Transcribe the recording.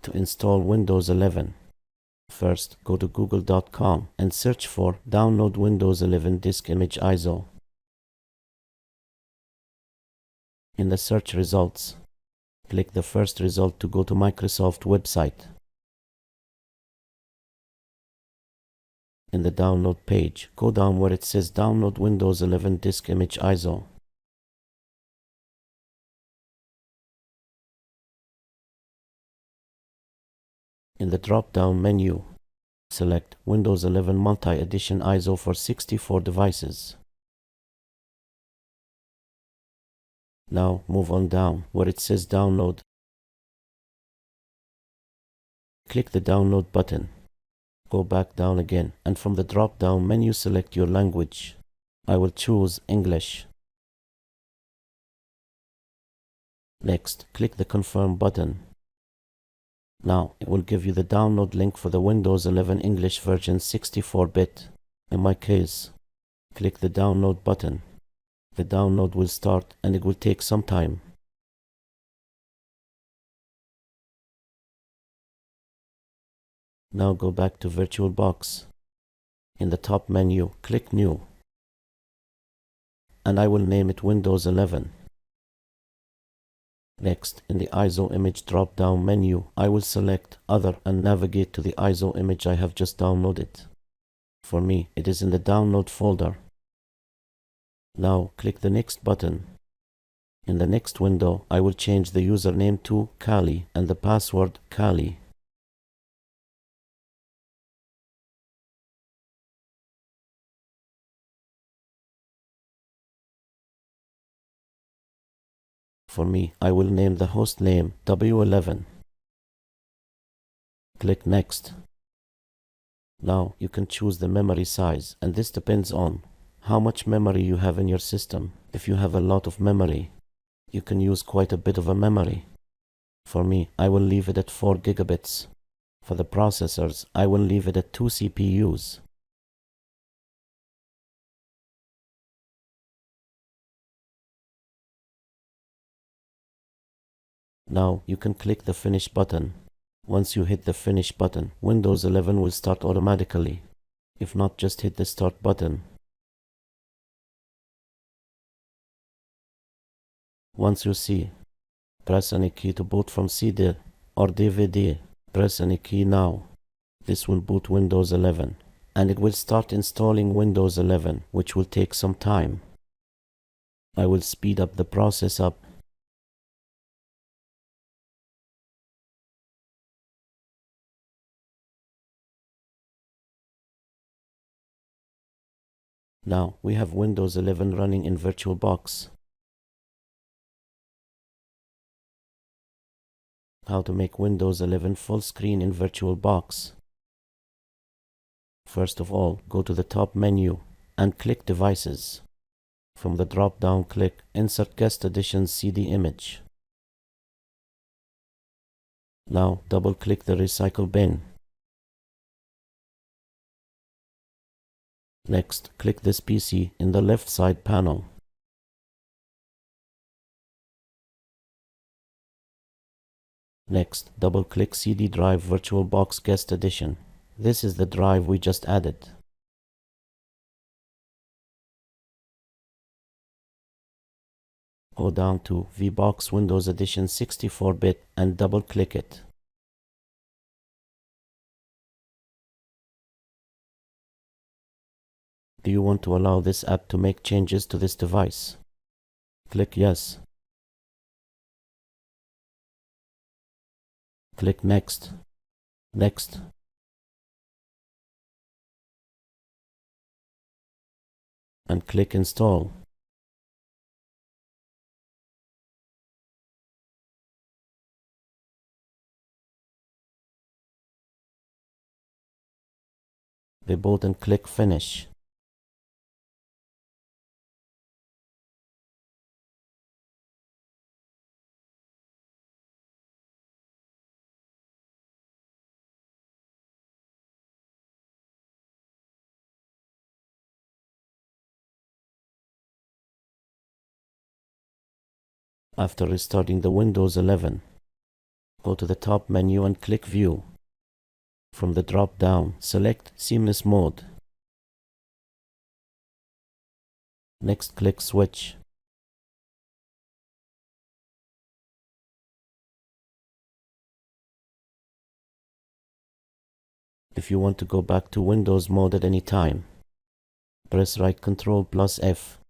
To install Windows 11, first go to google.com and search for Download Windows 11 Disk Image ISO. In the search results, click the first result to go to Microsoft website. In the download page, go down where it says Download Windows 11 Disk Image ISO. In the drop-down menu, select Windows 11 Multi-Edition ISO for 64 devices. Now move on down where it says Download. Click the Download button. Go back down again, and from the drop-down menu select your language. I will choose English. Next, click the Confirm button. Now, it will give you the download link for the Windows 11 English version 64-bit. In my case, click the Download button. The download will start and it will take some time. Now go back to VirtualBox. In the top menu, click New. And I will name it Windows 11. Next, in the ISO image drop-down menu, I will select Other and navigate to the ISO image I have just downloaded. For me, it is in the download folder. Now, click the Next button. In the next window, I will change the username to Kali and the password Kali. For me, I will name the host name W11. Click Next. Now you can choose the memory size, and this depends on how much memory you have in your system. If you have a lot of memory, you can use quite a bit of a memory. For me, I will leave it at 4 gigabits. For the processors, I will leave it at 2 CPUs. Now you can click the Finish button. Once you hit the Finish button, Windows 11 will start automatically. If not, just hit the Start button. Once you see, press any key to boot from CD or DVD. Press any key now. This will boot Windows 11, and it will start installing Windows 11, which will take some time. I will speed up the process up. Now we have Windows 11 running in VirtualBox. How to make Windows 11 full screen in VirtualBox. First of all, go to the top menu and click Devices. From the drop-down, click Insert Guest Edition CD image. Now double-click the Recycle bin. Next, click this PC in the left side panel. Next, double-click CD drive VirtualBox Guest Edition. This is the drive we just added. Go down to VBox Windows Edition 64-bit and double-click it. Do you want to allow this app to make changes to this device? Click Yes. Click Next. Next. And click Install. Reboot and click Finish. After restarting the Windows 11, Go to the top menu and click View. From the drop-down, select Seamless Mode. Next, click Switch. If you want to go back to Windows mode at any time, press right Ctrl plus F.